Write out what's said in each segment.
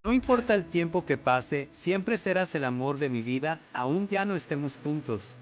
No importa el tiempo que pase, siempre serás el amor de mi vida, aún ya no estemos juntos.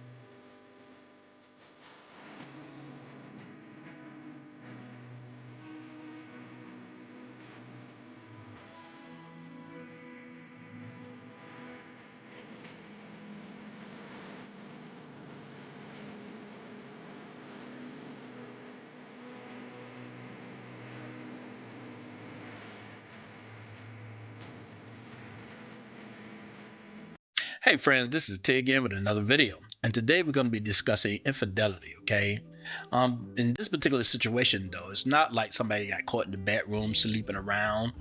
Hey friends, this is T again with another video, and today we're going to be discussing infidelity. Okay, in this particular situation, though, it's not like somebody got caught in the bedroom sleeping around.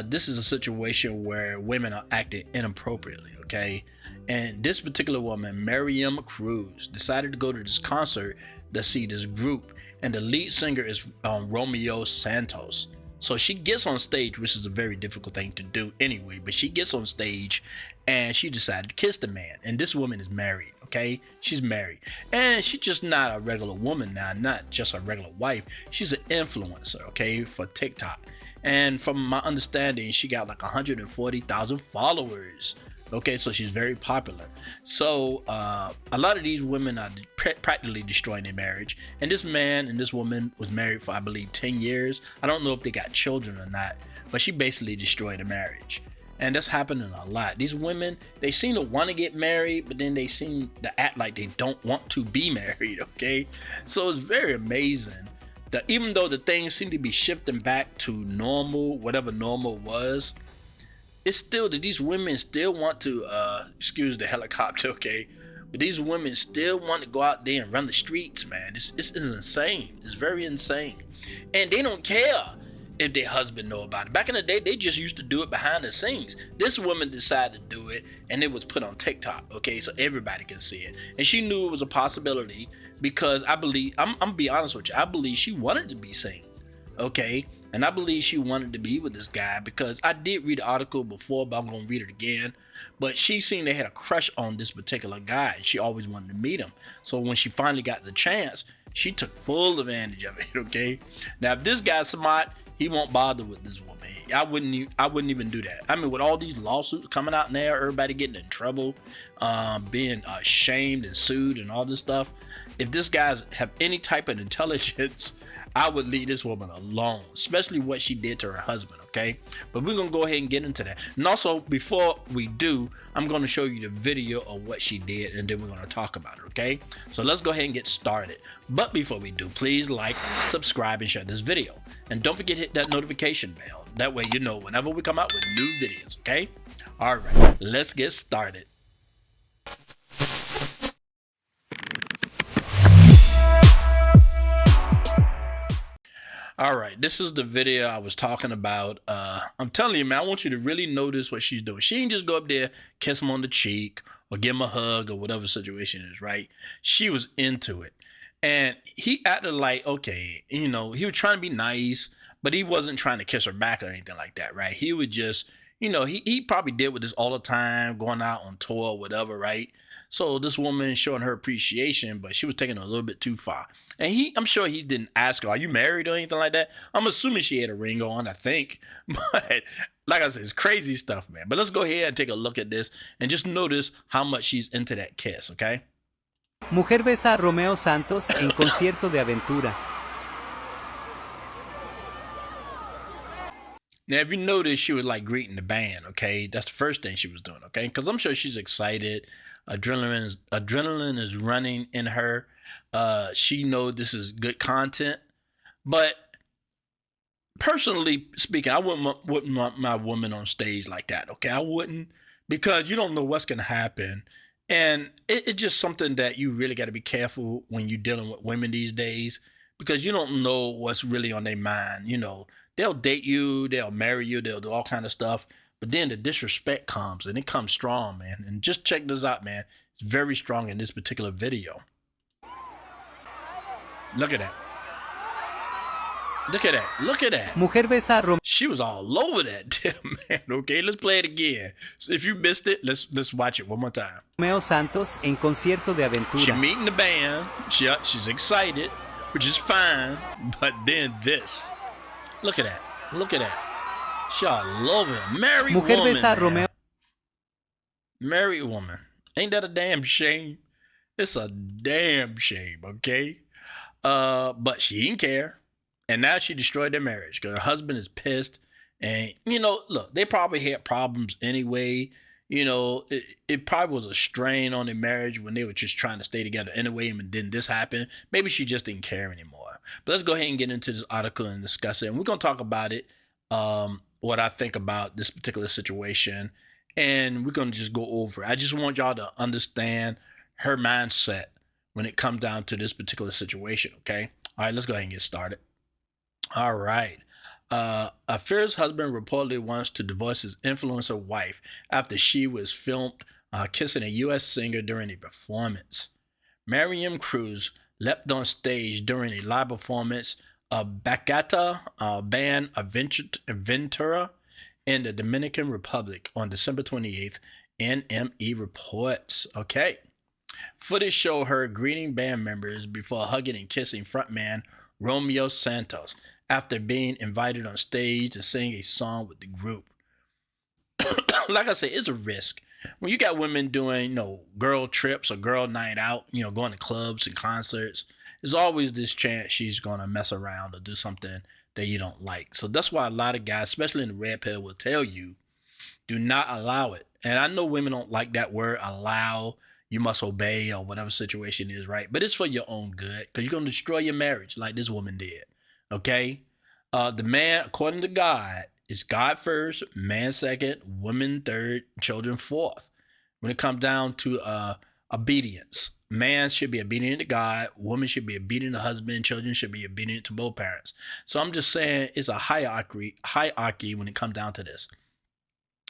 This is a situation where women are acting inappropriately. Okay, and this particular woman, Miriam Cruz, decided to go to this concert to see this group, and the lead singer is Romeo Santos. So she gets on stage, which is a very difficult thing to do anyway, but she gets on stage and she decided to kiss the man. And this woman is married, okay? She's married. And she's just not a regular woman now, not just a regular wife. She's an influencer, okay, for TikTok. And from my understanding, she got like 140,000 followers. Okay, so she's very popular. So a lot of these women are practically destroying their marriage. And this man and this woman was married for, I believe, 10 years. I don't know if they got children or not, but she basically destroyed a marriage. And that's happening a lot. These women, they seem to want to get married, but then they seem to act like they don't want to be married, okay? So it's very amazing that even though the things seem to be shifting back to normal, whatever normal was, it's still that these women still want to excuse the helicopter, okay, but these women still want to go out there and run the streets, man. It's insane. It's very insane. And they don't care if their husband know about it. Back in the day, they just used to do it behind the scenes. This woman decided to do it, and it was put on TikTok, okay, so everybody can see it. And she knew it was a possibility because I believe, I'm gonna be honest with you, I believe she wanted to be seen, okay? And I believe she wanted to be with this guy because I did read the article before, but I'm going to read it again. But she seemed they had a crush on this particular guy, and she always wanted to meet him. So when she finally got the chance, she took full advantage of it, okay? Now, if this guy's smart, he won't bother with this woman. I wouldn't even do that. I mean, with all these lawsuits coming out now, everybody getting in trouble, being shamed and sued and all this stuff, if this guys have any type of intelligence, I would leave this woman alone, especially what she did to her husband, okay? But we're going to go ahead and get into that. And also, before we do, I'm going to show you the video of what she did, and then we're going to talk about it, okay? So let's go ahead and get started. But before we do, please like, subscribe, and share this video. And don't forget to hit that notification bell. That way you know whenever we come out with new videos, okay? All right, let's get started. All right, this is the video I was talking about. I'm telling you, man, I want you to really notice what she's doing. She didn't just go up there, kiss him on the cheek, or give him a hug, or whatever the situation is, right? She was into it. And he acted like, okay, you know, he was trying to be nice, but he wasn't trying to kiss her back or anything like that, right? He would just, you know, he probably did with this all the time, going out on tour or whatever, right? So this woman showing her appreciation, but she was taking it a little bit too far. And I'm sure he didn't ask her, are you married or anything like that? I'm assuming she had a ring on, I think. But like I said, it's crazy stuff, man. But let's go ahead and take a look at this and just notice how much she's into that kiss, okay? Mujer besa a Romeo Santos en concierto de aventura. Now, if you notice, she was like greeting the band, okay? That's the first thing she was doing, okay? Because I'm sure she's excited. Adrenaline is running in her. She knows this is good content. But personally speaking, I wouldn't want my woman on stage like that, okay? I wouldn't, because you don't know what's going to happen. And it's just something that you really got to be careful when you're dealing with women these days, because you don't know what's really on their mind. You know, they'll date you, they'll marry you, they'll do all kind of stuff. But then the disrespect comes, and it comes strong, man. And just check this out, man. It's very strong in this particular video. Look at that. Look at that. Look at that. Mujer besa a Romeo. She was all over that, man. Okay, let's play it again. So if you missed it, let's watch it one more time. Romeo Santos en concierto de aventura. She's meeting the band. She's excited, which is fine. But then this. Look at that. Look at that. She all over him. Married Mujer woman, besa a Romeo. man. Married woman. Ain't that a damn shame? It's a damn shame, okay? But she didn't care. And now she destroyed their marriage because her husband is pissed. And, look, they probably had problems anyway. It probably was a strain on their marriage when they were just trying to stay together anyway. And then this happened. Maybe she just didn't care anymore. But let's go ahead and get into this article and discuss it. And we're going to talk about it, what I think about this particular situation. And we're going to just go over it. I just want y'all to understand her mindset when it comes down to this particular situation, okay? All right, let's go ahead and get started. All right. A fierce husband reportedly wants to divorce his influencer wife after she was filmed kissing a U.S. singer during a performance. Miriam Cruz leapt on stage during a live performance of Bachata band Aventura in the Dominican Republic on December 28th, NME reports. Okay. Footage showed her greeting band members before hugging and kissing frontman Romeo Santos after being invited on stage to sing a song with the group. Like I said, it's a risk. When you got women doing, girl trips or girl night out, going to clubs and concerts, there's always this chance she's going to mess around or do something that you don't like. So that's why a lot of guys, especially in the red pill, will tell you, do not allow it. And I know women don't like that word, allow. You must obey or whatever situation is, right? But it's for your own good because you're going to destroy your marriage like this woman did, okay? The man, according to God, is God first, man second, woman third, children fourth. When it comes down to obedience, man should be obedient to God, woman should be obedient to husband, children should be obedient to both parents. So I'm just saying it's a hierarchy when it comes down to this.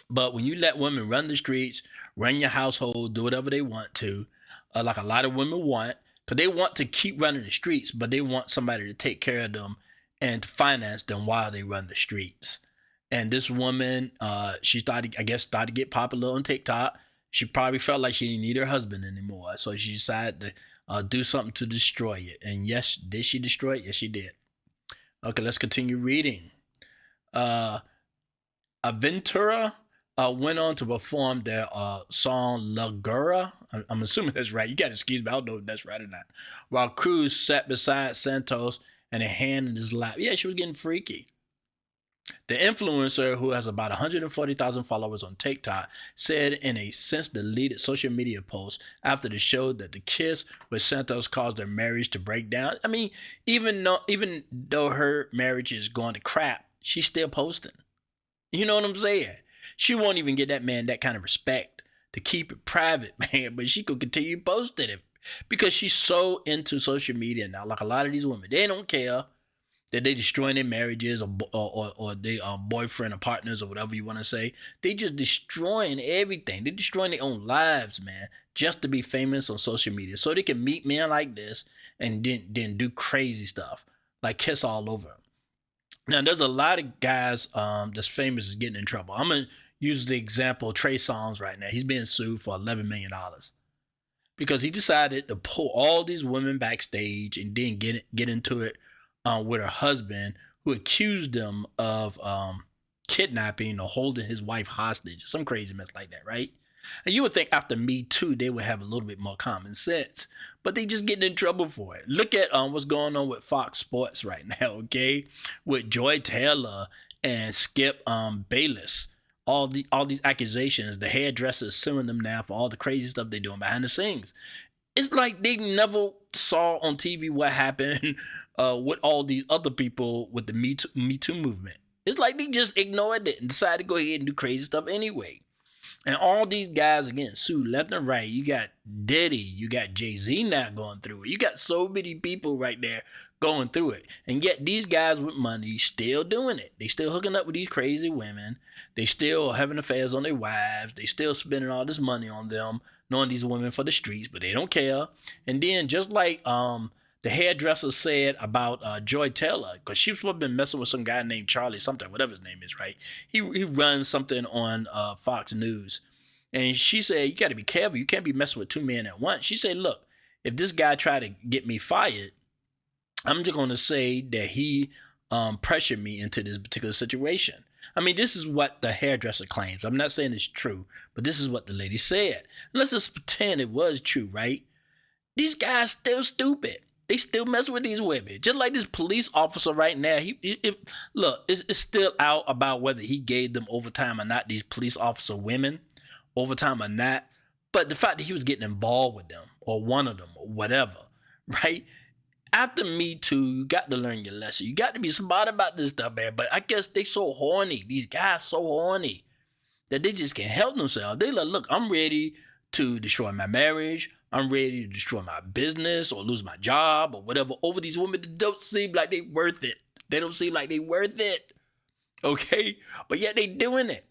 But when you let women run the streets, run your household, do whatever they want to, like a lot of women want, because they want to keep running the streets, but they want somebody to take care of them and to finance them while they run the streets. And this woman, she started to get popular on TikTok. She probably felt like she didn't need her husband anymore. So she decided to do something to destroy it. And yes, did she destroy it? Yes, she did. Okay, let's continue reading. Aventura went on to perform their song La Gura. I'm assuming that's right. You got to excuse me. I don't know if that's right or not. While Cruz sat beside Santos and a hand in his lap. Yeah, she was getting freaky. The influencer, who has about 140,000 followers on TikTok, said in a since-deleted social media post after the show that the kiss with Santos caused their marriage to break down. I mean, even though her marriage is going to crap, she's still posting. You know what I'm saying? She won't even get that man that kind of respect to keep it private, man, but she could continue posting it because she's so into social media now. Like a lot of these women, they don't care that they destroying their marriages or their boyfriend or partners or whatever you want to say. They just destroying everything. They're destroying their own lives, man, just to be famous on social media. So they can meet men like this and then do crazy stuff, like kiss all over them. Now, there's a lot of guys that's famous is getting in trouble. I'm going to use the example of Trey Songz right now. He's being sued for $11 million because he decided to pull all these women backstage and then get into it with her husband, who accused him of kidnapping or holding his wife hostage, some crazy mess like that, right? And you would think after Me Too, they would have a little bit more common sense, but they just getting in trouble for it. Look at what's going on with Fox Sports right now, okay? With Joy Taylor and Skip Bayless. All these accusations, the hairdressers suing them now for all the crazy stuff they're doing behind the scenes. It's like they never saw on TV what happened with all these other people with the Me Too movement. It's like they just ignored it and decided to go ahead and do crazy stuff anyway. And all these guys are getting sued left and right. You got Diddy, you got Jay-Z now going through it. You got so many people right there going through it. And yet these guys with money still doing it. They still hooking up with these crazy women. They still having affairs on their wives. They still spending all this money on them, knowing these women for the streets, but they don't care. And then just like the hairdresser said about Joy Taylor, because she was supposed to be messing with some guy named Charlie something, whatever his name is, right? He runs something on Fox News. And she said, you got to be careful. You can't be messing with two men at once. She said, look, if this guy tried to get me fired, I'm just going to say that he pressured me into this particular situation. I mean, this is what the hairdresser claims. I'm not saying it's true, but this is what the lady said. Let's just pretend it was true, right? These guys still stupid. They still mess with these women. Just like this police officer right now. Look, it's still out about whether he gave them overtime or not, these police officer women, overtime or not. But the fact that he was getting involved with them, or one of them, or whatever, right? After Me Too, you got to learn your lesson. You got to be smart about this stuff, man. But I guess they so horny. These guys so horny that they just can't help themselves. They like, look, I'm ready to destroy my marriage. I'm ready to destroy my business or lose my job or whatever over these women that don't seem like they worth it. They don't seem like they worth it. Okay? But yet they doing it.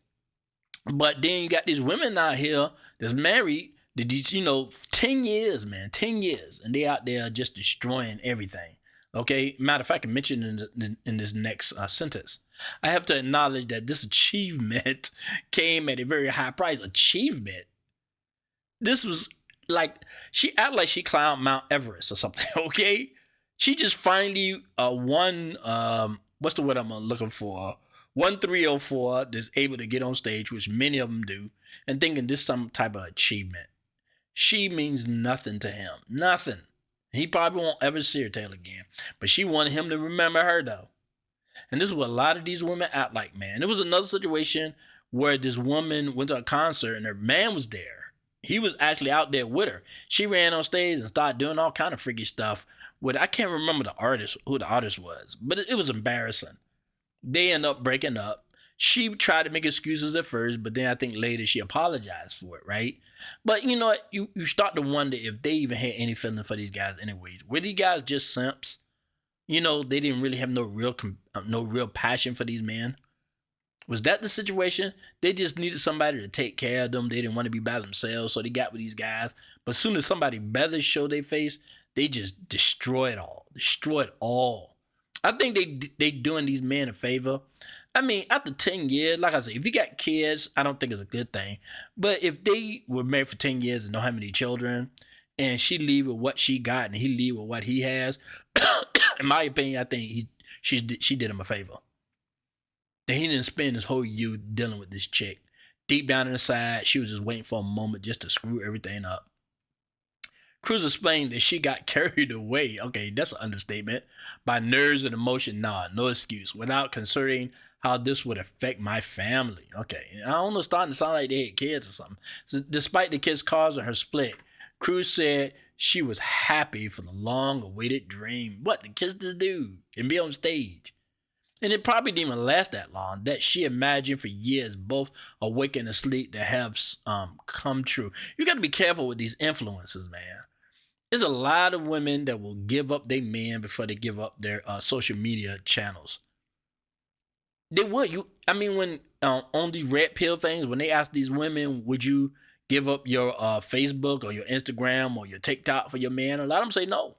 But then you got these women out here that's married, that these, 10 years, man, 10 years. And they out there just destroying everything. Okay? Matter of fact, I mentioned in this next sentence. I have to acknowledge that this achievement came at a very high price. Achievement? This was like, she acted like she climbed Mount Everest or something, okay? She just finally won, what's the word I'm looking for? 1304 that's able to get on stage, which many of them do, and thinking this some type of achievement. She means nothing to him. Nothing. He probably won't ever see her tail again. But she wanted him to remember her, though. And this is what a lot of these women act like, man. There was another situation where this woman went to a concert and her man was there. He was actually out there with her. She ran on stage and started doing all kind of freaky stuff with, I can't remember who the artist was, but it was embarrassing. They end up breaking up. She tried to make excuses at first, but then I think later she apologized for it, right? But you know what? You start to wonder if they even had any feeling for these guys anyways. Were these guys just simps? They didn't really have no real passion for these men. Was that the situation? They just needed somebody to take care of them. They didn't want to be by themselves, so they got with these guys. But as soon as somebody better showed their face, they just destroyed all. I think they doing these men a favor. I mean, after 10 years, like I said, if you got kids, I don't think it's a good thing. But if they were married for 10 years and don't have any children, and she leave with what she got and he leave with what he has, in my opinion, I think she did him a favor. That he didn't spend his whole youth dealing with this chick. Deep down inside, she was just waiting for a moment just to screw everything up. Cruz explained that she got carried away, okay, that's an understatement, by nerves and emotion. Nah, no excuse, without considering how this would affect my family. Okay, I don't know, starting to sound like they had kids or something. So, despite the kids causing her split, Cruz said she was happy for the long-awaited dream. What, to kiss this dude and be on stage? And it probably didn't even last that long, that she imagined for years, both awake and asleep, to have come true. You got to be careful with these influences, man. There's a lot of women that will give up their men before they give up their social media channels. They would. When on these red pill things, when they ask these women, would you give up your Facebook or your Instagram or your TikTok for your man? A lot of them say no.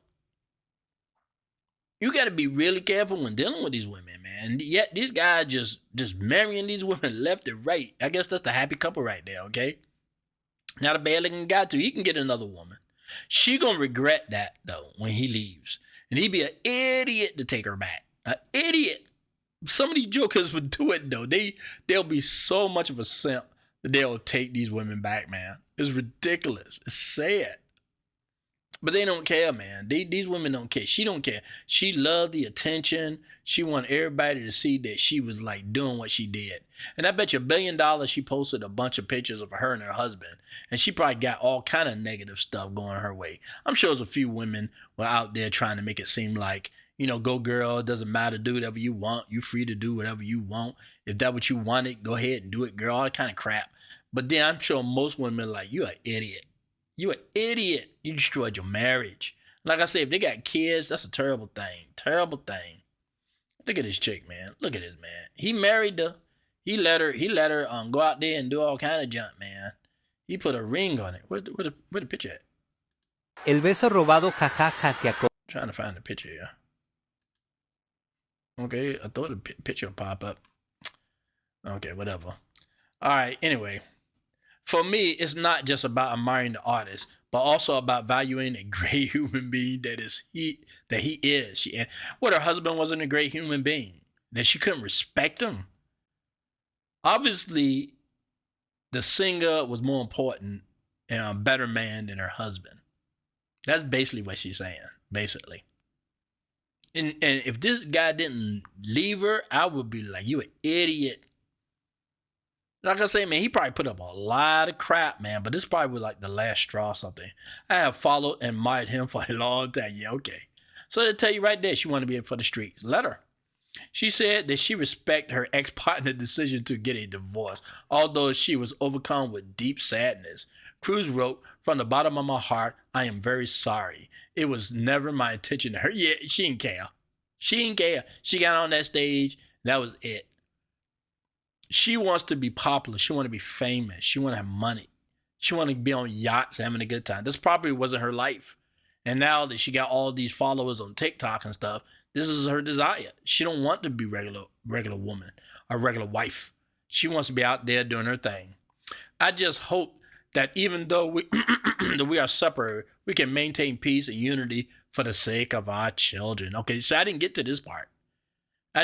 You got to be really careful when dealing with these women, man. Yet these guys just marrying these women left and right. I guess that's the happy couple right there, okay? Not a bad looking guy too. He can get another woman. She gonna regret that though when he leaves, and he'd be an idiot to take her back. An idiot. Some of these jokers would do it though. They'll be so much of a simp that they'll take these women back, man. It's ridiculous. It's sad. But they don't care, man. These women don't care. She don't care. She loved the attention. She wanted everybody to see that she was like doing what she did. And I bet you $1 billion she posted a bunch of pictures of her and her husband. And she probably got all kind of negative stuff going her way. I'm sure there's a few women were out there trying to make it seem like, go girl, it doesn't matter, do whatever you want. You free to do whatever you want. If that's what you wanted, go ahead and do it, girl. All that kind of crap. But then I'm sure most women are like, you're an idiot. You an idiot. You destroyed your marriage. Like I said, if they got kids, that's a terrible thing. Terrible thing. Look at this chick, man. Look at this, man. He married her. He let her go out there and do all kind of junk, man. He put a ring on it. Where the picture at? El beso robado, jajaja, te aco- Trying to find the picture here. Okay, I thought the picture would pop up. Okay, whatever. All right, anyway. For me, it's not just about admiring the artist, but also about valuing a great human being that he is. And what, her husband wasn't a great human being? That she couldn't respect him? Obviously, the singer was more important and a better man than her husband. That's basically what she's saying, basically. And if this guy didn't leave her, I would be like, you an idiot. Like I say, man, he probably put up a lot of crap, man, but this probably was like the last straw or something. I have followed and admired him for a long time. Yeah, okay. So they tell you right there, she wanted to be in for the streets. Let her. She said that she respected her ex-partner's decision to get a divorce, although she was overcome with deep sadness. Cruz wrote, "From the bottom of my heart, I am very sorry. It was never my intention to hurt." Yeah, she didn't care. She didn't care. She got on that stage. That was it. She wants to be popular. She want to be famous. She want to have money. She want to be on yachts having a good time. This probably wasn't her life. And now that she got all these followers on TikTok and stuff, this is her desire. She don't want to be regular woman or regular wife. She wants to be out there doing her thing. I just hope that even though we that we are separate, we can maintain peace and unity for the sake of our children. Okay, so I didn't get to this part. I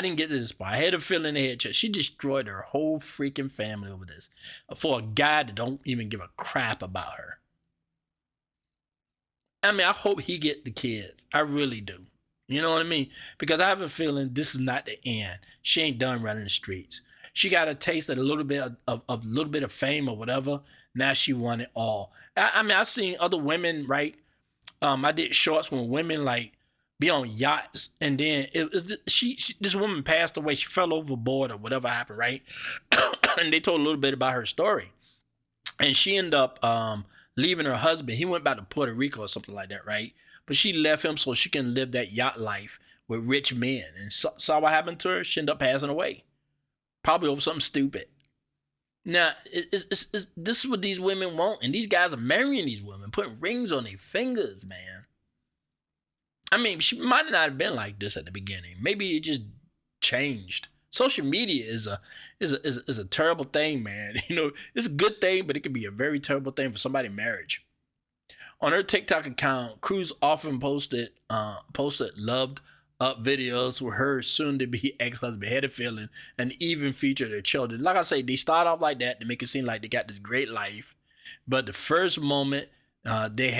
had a feeling in the head. She destroyed her whole freaking family over this for a guy that don't even give a crap about her. I mean, I hope he get the kids. I really do. You know what I mean? Because I have a feeling this is not the end. She ain't done running the streets. She got a taste of a little bit of fame or whatever. Now she want it all. I mean, I've seen other women, right? I did shorts when women like be on yachts, and then this woman passed away. She fell overboard or whatever happened, right? And they told a little bit about her story, and she ended up leaving her husband. He went back to Puerto Rico or something like that, right? But she left him so she can live that yacht life with rich men. And saw what happened to her. She ended up passing away, probably over something stupid. Now, this is what these women want, and these guys are marrying these women, putting rings on their fingers, man. I mean, she might not have been like this at the beginning. Maybe it just changed. Social media is a terrible thing, man. You know, it's a good thing, but it could be a very terrible thing for somebody's marriage. On her TikTok account, Cruz often posted loved up videos with her soon-to-be ex-husband, had a feeling, and even featured their children. Like I say, they start off like that to make it seem like they got this great life, but the first moment they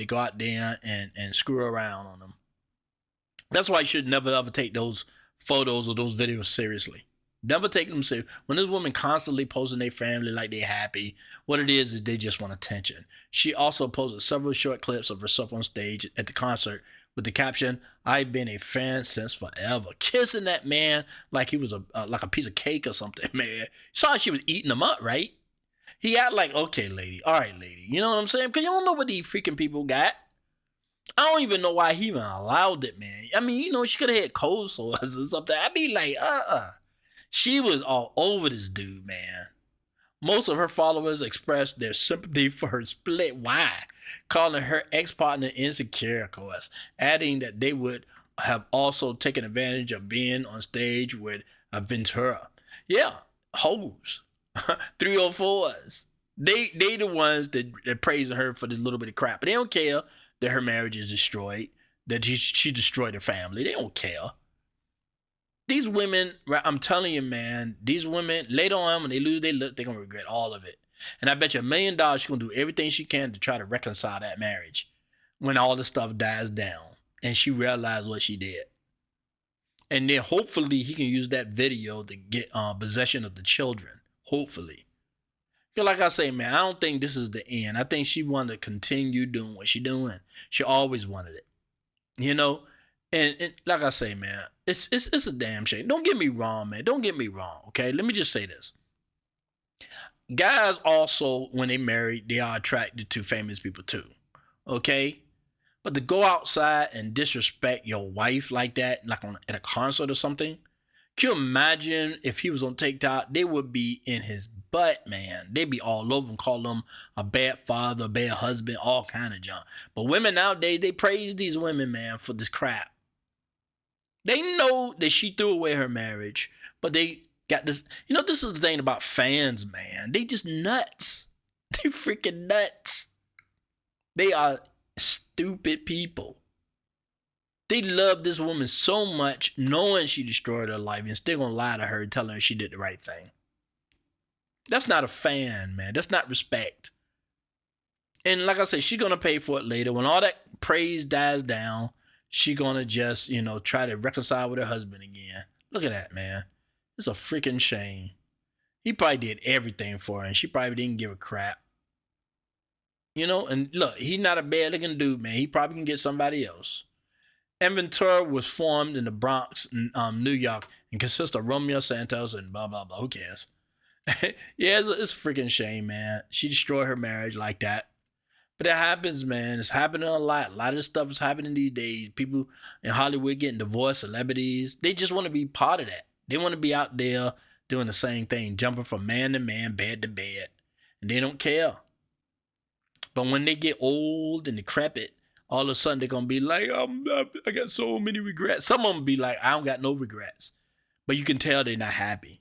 go out there and screw around on them. That's why you should never ever take those photos or those videos seriously. Never take them serious. When this woman constantly posting their family like they're happy, what it is they just want attention. She also posted several short clips of herself on stage at the concert with the caption, "I've been a fan since forever," kissing that man like he was like a piece of cake or something, man. Saw how she was eating him up, right? He acted like, "Okay, lady, all right, lady." You know what I'm saying? Because you don't know what these freaking people got. I don't even know why he even allowed it, man. I mean, you know, she could have had cold sores or something. I'd be like, She was all over this dude, man. Most of her followers expressed their sympathy for her split. Why? Calling her ex-partner insecure, of course, adding that they would have also taken advantage of being on stage with a Ventura. Yeah, hoes. 304s. They the ones that praising her for this little bit of crap. But they don't care that her marriage is destroyed, that she destroyed her family. They don't care. These women, I'm telling you, man, these women, later on, when they lose their look, they're going to regret all of it. And I bet you $1 million she's going to do everything she can to try to reconcile that marriage when all this stuff dies down and she realized what she did. And then hopefully he can use that video to get possession of the children. Hopefully. Because like I say, man, I don't think this is the end. I think she wanted to continue doing what she's doing. She always wanted it. You know? And like I say, man, it's a damn shame. Don't get me wrong, man. Don't get me wrong, okay? Let me just say this. Guys also, when they marry, they are attracted to famous people too, okay? But to go outside and disrespect your wife like that, like at a concert or something, can you imagine if he was on TikTok? They would be in his butt, man. They'd be all over him, call him a bad father, a bad husband, all kind of junk. But women nowadays, they praise these women, man, for this crap. They know that she threw away her marriage, but they got this. You know, this is the thing about fans, man. They just nuts. They freaking nuts. They are stupid people. They love this woman so much, knowing she destroyed her life, and still gonna lie to her, telling her she did the right thing. That's not a fan, man. That's not respect. And like I said, she's gonna pay for it later. When all that praise dies down, she gonna just, try to reconcile with her husband again. Look at that, man. It's a freaking shame. He probably did everything for her, and she probably didn't give a crap. And look, he's not a bad looking dude, man. He probably can get somebody else. Inventory was formed in the Bronx, New York, and consists of Romeo Santos and blah blah blah. Who cares? Yeah, it's a freaking shame, man. She destroyed her marriage like that. But it happens, man. It's happening a lot. A lot of this stuff is happening these days. People in Hollywood getting divorced, celebrities. They just want to be part of that. They want to be out there doing the same thing, jumping from man to man, bed to bed. And they don't care. But when they get old and decrepit, all of a sudden they're going to be like, I got so many regrets. Some of them be like, I don't got no regrets. But you can tell they're not happy.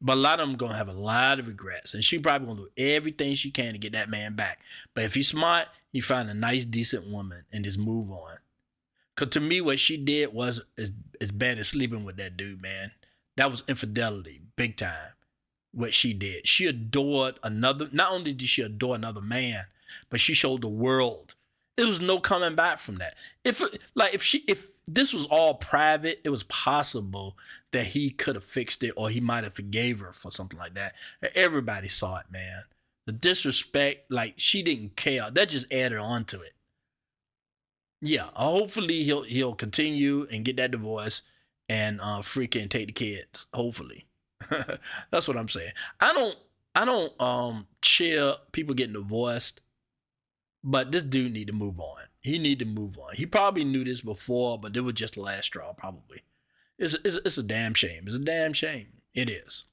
But a lot of them gonna have a lot of regrets, and she probably gonna do everything she can to get that man back. But if he's smart, he find a nice, decent woman and just move on. Cause to me, what she did was as bad as sleeping with that dude, man. That was infidelity, big time. What she did, she adored another. Not only did she adore another man, but she showed the world. There was no coming back from that. If this was all private, it was possible that he could have fixed it, or he might have forgave her for something like that. Everybody saw it, man. The disrespect, like she didn't care. That just added on to it. Yeah, hopefully he'll continue and get that divorce and freaking take the kids. Hopefully, that's what I'm saying. I don't cheer people getting divorced. But this dude need to move on. He need to move on. He probably knew this before, but it was just the last straw, probably. It's a damn shame. It's a damn shame. It is.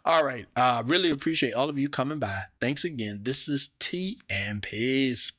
All right. Really appreciate all of you coming by. Thanks again. This is T and Peace.